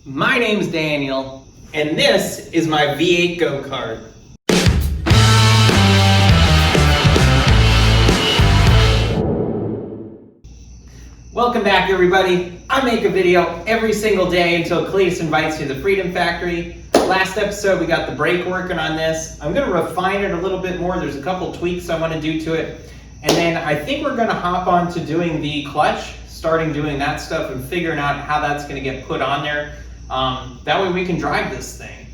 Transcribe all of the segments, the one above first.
My name's Daniel, and this is my V8 go-kart. Welcome back, everybody. I make a video every single day until Cleetus invites me to the Freedom Factory. Last episode, we got the brake working on this. I'm gonna refine it a little bit more. There's a couple tweaks I wanna do to it. And then I think we're gonna hop on to doing the clutch, starting doing that stuff and figuring out how that's gonna get put on there. That way we can drive this thing.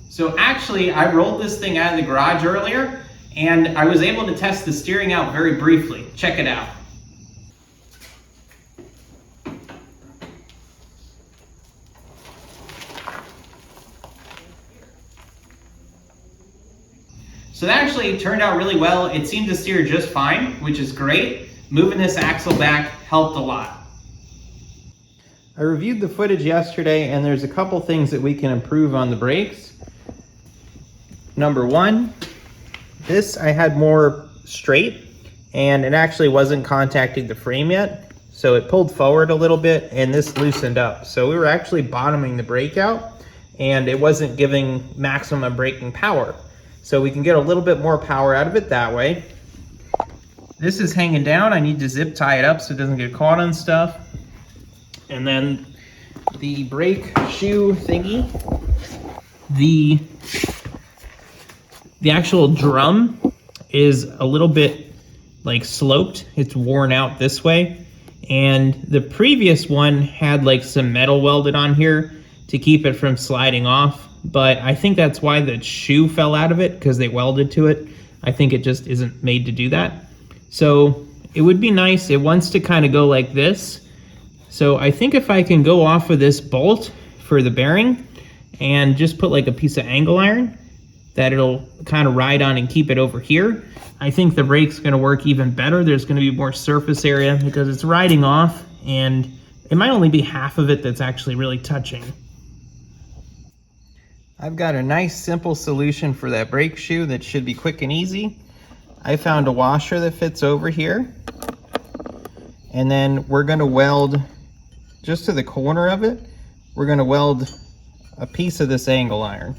So actually, I rolled this thing out of the garage earlier, and I was able to test the steering out very briefly. Check it out. So that actually turned out really well. It seemed to steer just fine, which is great. Moving this axle back helped a lot. I reviewed the footage yesterday, and there's a couple things that we can improve on the brakes. Number one, this I had more straight, and it actually wasn't contacting the frame yet. So it pulled forward a little bit, and this loosened up. So we were actually bottoming the brake out, and it wasn't giving maximum braking power. So we can get a little bit more power out of it that way. This is hanging down. I need to zip tie it up so it doesn't get caught on stuff. And then the brake shoe thingy, the actual drum is a little bit like sloped. It's worn out this way. And the previous one had like some metal welded on here to keep it from sliding off. But I think that's why the shoe fell out of it, because they welded to it. I think it just isn't made to do that. So it would be nice. It wants to kind of go like this. So I think if I can go off of this bolt for the bearing and just put like a piece of angle iron that it'll kind of ride on and keep it over here, I think the brake's gonna work even better. There's gonna be more surface area because it's riding off, and it might only be half of it that's actually really touching. I've got a nice simple solution for that brake shoe that should be quick and easy. I found a washer that fits over here, and then we're gonna weld just to the corner of it. We're gonna weld a piece of this angle iron,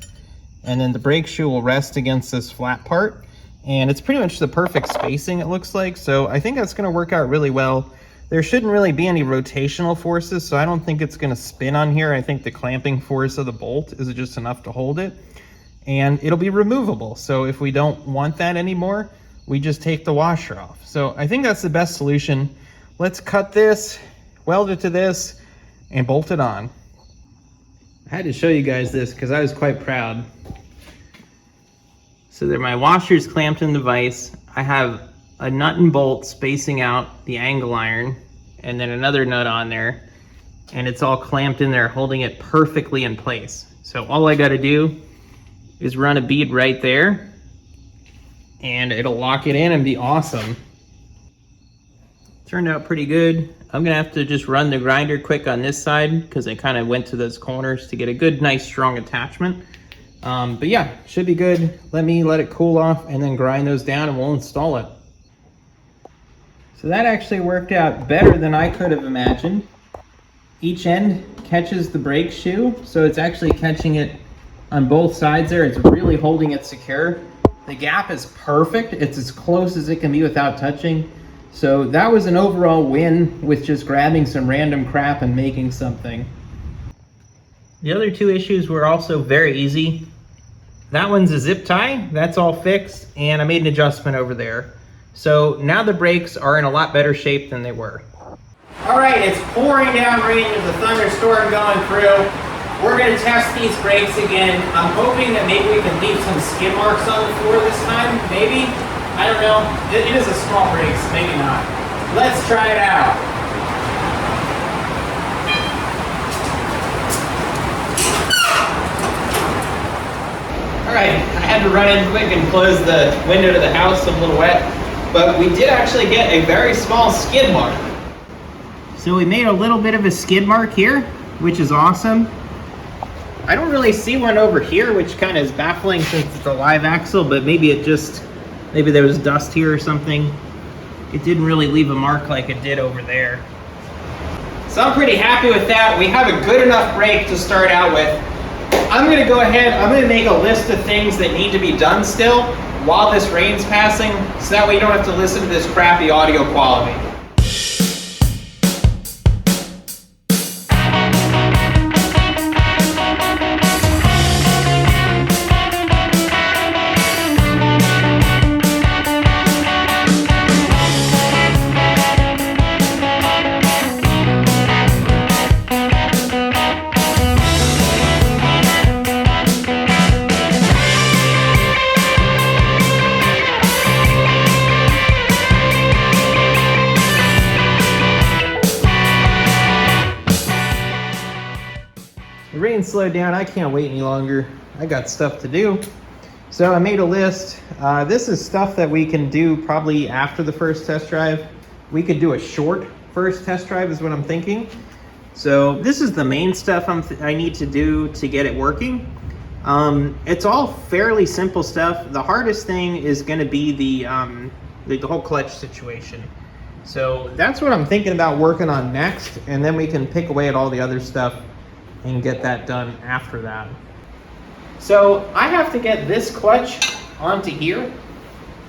and then the brake shoe will rest against this flat part, and it's pretty much the perfect spacing, it looks like. So I think that's gonna work out really well. There shouldn't really be any rotational forces, so I don't think it's gonna spin on here. I think the clamping force of the bolt is just enough to hold it, and it'll be removable. So if we don't want that anymore, we just take the washer off. So I think that's the best solution. Let's cut this, weld it to this, and bolt it on. I had to show you guys this because I was quite proud. So there, my washer's clamped in the vise. I have a nut and bolt spacing out the angle iron, and then another nut on there, and it's all clamped in there, holding it perfectly in place. So all I gotta do is run a bead right there, and it'll lock it in and be awesome. Turned out pretty good. I'm gonna have to just run the grinder quick on this side because I kind of went to those corners to get a good, nice, strong attachment. But yeah, should be good. Let it cool off and then grind those down and we'll install it. So that actually worked out better than I could have imagined. Each end catches the brake shoe, so it's actually catching it on both sides there. It's really holding it secure. The gap is perfect. It's as close as it can be without touching. So that was an overall win with just grabbing some random crap and making something. The other two issues were also very easy. That one's a zip tie, that's all fixed, and I made an adjustment over there. So now the brakes are in a lot better shape than they were. All right, it's pouring down rain. There's a thunderstorm going through. We're gonna test these brakes again. I'm hoping that maybe we can leave some skid marks on the floor this time, maybe. I don't know. It is a small brake, so maybe not. Let's try it out. All right, I had to run in quick and close the window to the house. I'm a little wet, but we did actually get a very small skid mark. So we made a little bit of a skid mark here, which is awesome. I don't really see one over here, which kind of is baffling since it's a live axle, but maybe there was dust here or something. It didn't really leave a mark like it did over there. So I'm pretty happy with that. We have a good enough brake to start out with. I'm gonna go ahead, I'm gonna make a list of things that need to be done still while this rain's passing, so that way you don't have to listen to this crappy audio quality. The rain slowed down. I can't wait any longer. I got stuff to do. So I made a list. This is stuff that we can do probably after the first test drive. We could do a short first test drive is what I'm thinking. So this is the main stuff I need to do to get it working. It's all fairly simple stuff. The hardest thing is going to be the whole clutch situation. So that's what I'm thinking about working on next, and then we can pick away at all the other stuff and get that done after that. So I have to get this clutch onto here.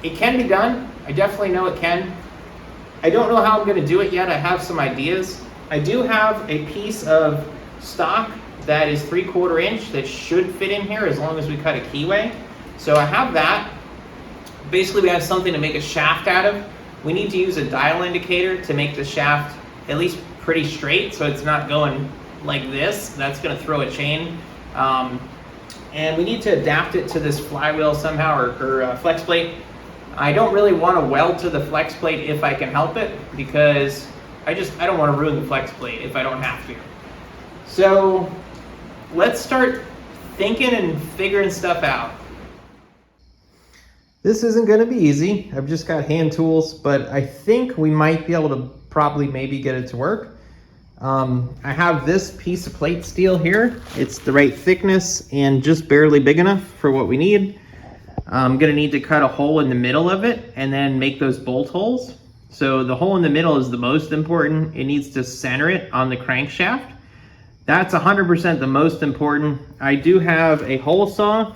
It can be done. I definitely know it can. I don't know how I'm going to do it yet. I have some ideas. I do have a piece of stock that is 3/4 inch that should fit in here as long as we cut a keyway. So I have that. Basically, we have something to make a shaft out of. We need to use a dial indicator to make the shaft at least pretty straight so it's not going like this. That's going to throw a chain. And we need to adapt it to this flywheel somehow, or flex plate. I don't really want to weld to the flex plate if I can help it, because I don't want to ruin the flex plate if I don't have to. So let's start thinking and figuring stuff out. This isn't going to be easy. I've just got hand tools, but I think we might be able to probably maybe get it to work. I have this piece of plate steel here. It's the right thickness and just barely big enough for what we need. I'm gonna need to cut a hole in the middle of it and then make those bolt holes. So the hole in the middle is the most important. It needs to center it on the crankshaft. That's 100% the most important. I do have a hole saw,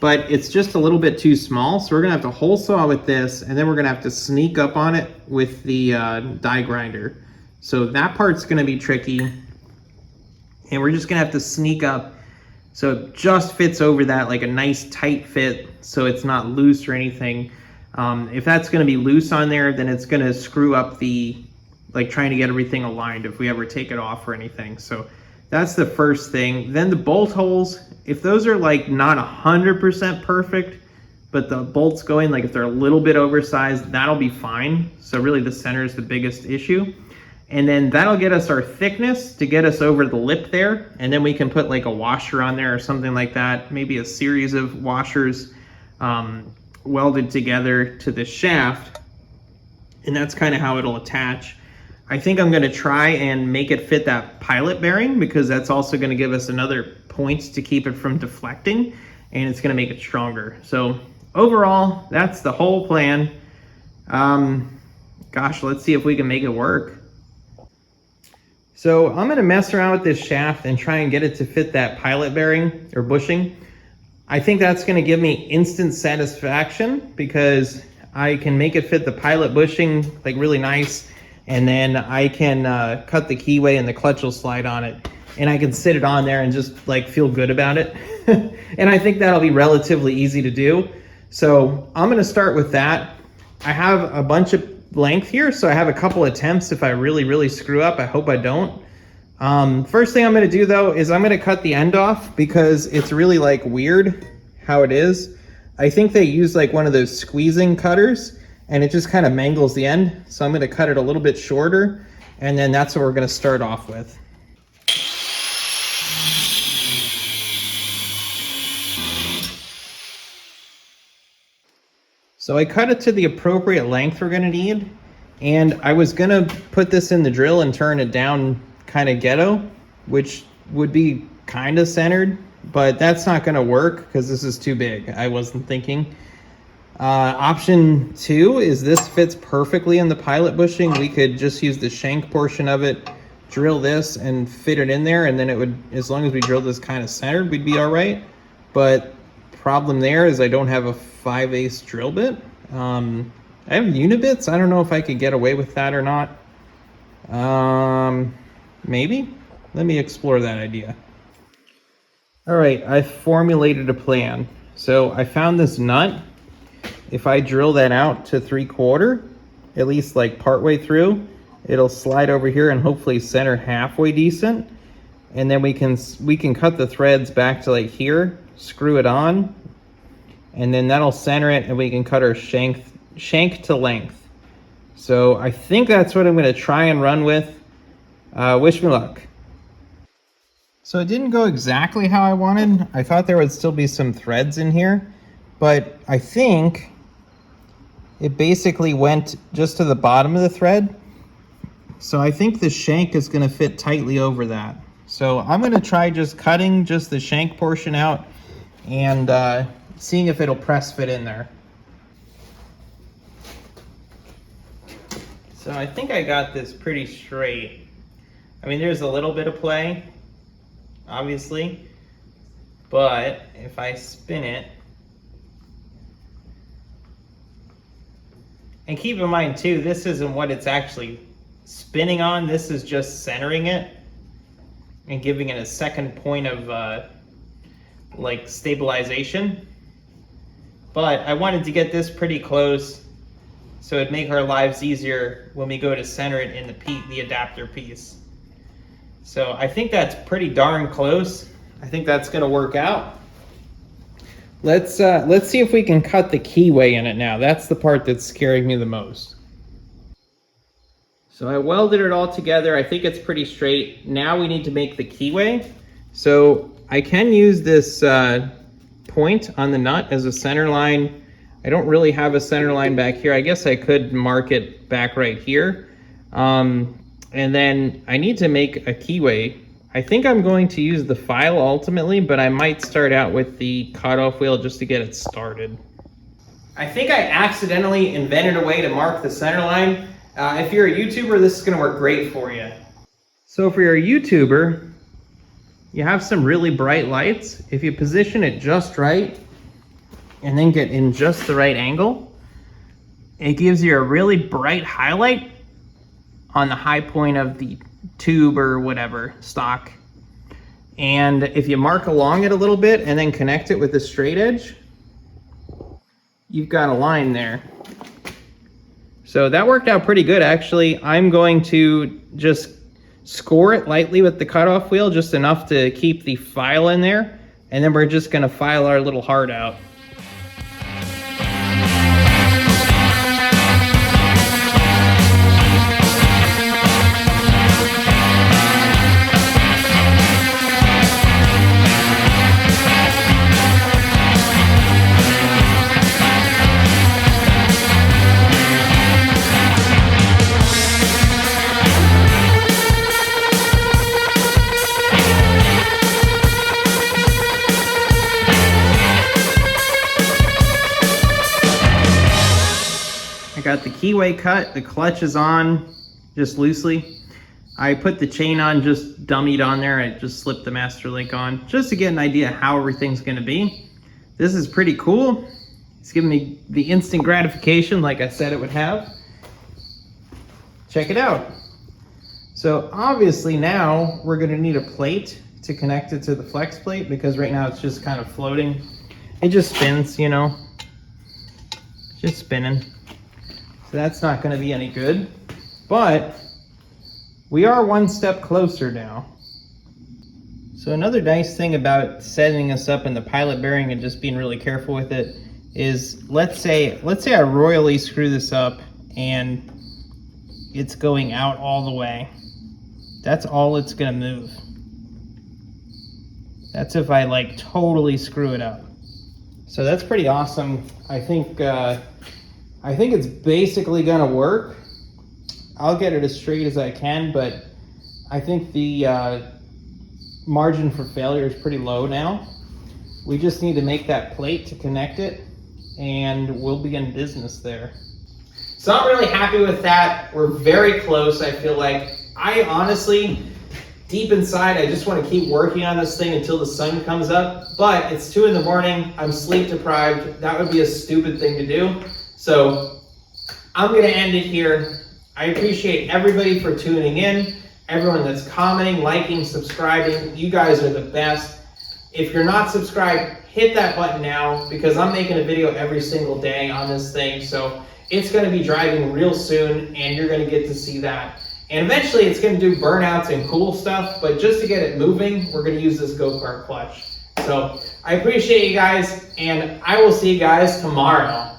but it's just a little bit too small. So we're gonna have to hole saw with this, and then we're gonna have to sneak up on it with the die grinder. So that part's gonna be tricky, and we're just gonna have to sneak up so it just fits over that, like a nice tight fit, so it's not loose or anything. If that's gonna be loose on there, then it's gonna screw up like trying to get everything aligned if we ever take it off or anything. So that's the first thing. Then the bolt holes, if those are like not 100% perfect, but the bolts going, like if they're a little bit oversized, that'll be fine. So really the center is the biggest issue. And then that'll get us our thickness to get us over the lip there. And then we can put like a washer on there or something like that. Maybe a series of washers welded together to the shaft. And that's kind of how it'll attach. I think I'm gonna try and make it fit that pilot bearing, because that's also gonna give us another point to keep it from deflecting, and it's gonna make it stronger. So overall, that's the whole plan. Gosh, let's see if we can make it work. So I'm gonna mess around with this shaft and try and get it to fit that pilot bearing or bushing. I think that's gonna give me instant satisfaction, because I can make it fit the pilot bushing like really nice, and then I can cut the keyway and the clutch will slide on it, and I can sit it on there and just like feel good about it. And I think that'll be relatively easy to do. So I'm gonna start with that. I have a bunch of length here, so I have a couple attempts if I really screw up. I hope I don't. First thing I'm gonna do though is I'm gonna cut the end off, because it's really like weird how it is. I think they use like one of those squeezing cutters, and it just kind of mangles the end. So I'm gonna cut it a little bit shorter, and then that's what we're gonna start off with. So I cut it to the appropriate length we're gonna need, and I was gonna put this in the drill and turn it down kind of ghetto, which would be kind of centered, but that's not gonna work because this is too big. I wasn't thinking. Option 2 is this fits perfectly in the pilot bushing. We could just use the shank portion of it drill this and fit it in there, and then it would, as long as we drill this kind of centered, we'd be all right. But problem there is I don't have a 5/8 drill bit. I have unibits. I don't know if I could get away with that or not. Maybe. Let me explore that idea. All right, I formulated a plan. So I found this nut. If I drill that out to 3/4, at least like partway through, it'll slide over here and hopefully center halfway decent. And then we can cut the threads back to like here, screw it on, and then that'll center it, and we can cut our shank to length. So I think that's what I'm gonna try and run with. Wish me luck. So it didn't go exactly how I wanted. I thought there would still be some threads in here, but I think it basically went just to the bottom of the thread. So I think the shank is gonna fit tightly over that. So I'm gonna try just cutting just the shank portion out and seeing if it'll press fit in there. So I think I got this pretty straight. I mean, there's a little bit of play, obviously, but if I spin it, and keep in mind too, this isn't what it's actually spinning on, this is just centering it and giving it a second point of like stabilization. But I wanted to get this pretty close so it'd make our lives easier when we go to center it in the adapter piece. So I think that's pretty darn close. I think that's gonna work out. Let's see if we can cut the keyway in it now. That's the part that's scaring me the most. So I welded it all together. I think it's pretty straight. Now we need to make the keyway. So I can use this point on the nut as a center line. I don't really have a center line back here. I guess I could mark it back right here. And then I need to make a keyway. I think I'm going to use the file ultimately, but I might start out with the cutoff wheel just to get it started. I think I accidentally invented a way to mark the center line. If you're a YouTuber, this is gonna work great for you. So if you're a YouTuber, you have some really bright lights. If you position it just right and then get in just the right angle, it gives you a really bright highlight on the high point of the tube or whatever, stock. And if you mark along it a little bit and then connect it with the straight edge, you've got a line there. So that worked out pretty good, actually. I'm going to just score it lightly with the cutoff wheel, just enough to keep the file in there, and then we're just gonna file our little heart out. Got the keyway cut, the clutch is on just loosely. I put the chain on just dummied on there. I just slipped the master link on just to get an idea how everything's gonna be. This is pretty cool. It's giving me the instant gratification like I said it would have. Check it out. So obviously now we're gonna need a plate to connect it to the flex plate, because right now it's just kind of floating. It just spins, you know, just spinning. So that's not going to be any good, but we are one step closer now. So another nice thing about setting us up in the pilot bearing and just being really careful with it is, let's say I royally screw this up and it's going out all the way. That's all it's going to move. That's if I like totally screw it up. So that's pretty awesome. I think it's basically gonna work. I'll get it as straight as I can, but I think the margin for failure is pretty low now. We just need to make that plate to connect it, and we'll be in business there. So I'm really happy with that. We're very close, I feel like. I honestly, deep inside, I just want to keep working on this thing until the sun comes up, but it's 2 in the morning, I'm sleep deprived, that would be a stupid thing to do. So I'm gonna end it here. I appreciate everybody for tuning in, everyone that's commenting, liking, subscribing. You guys are the best. If you're not subscribed, hit that button now, because I'm making a video every single day on this thing. So it's gonna be driving real soon, and you're gonna get to see that. And eventually it's gonna do burnouts and cool stuff, but just to get it moving, we're gonna use this go-kart clutch. So I appreciate you guys, and I will see you guys tomorrow.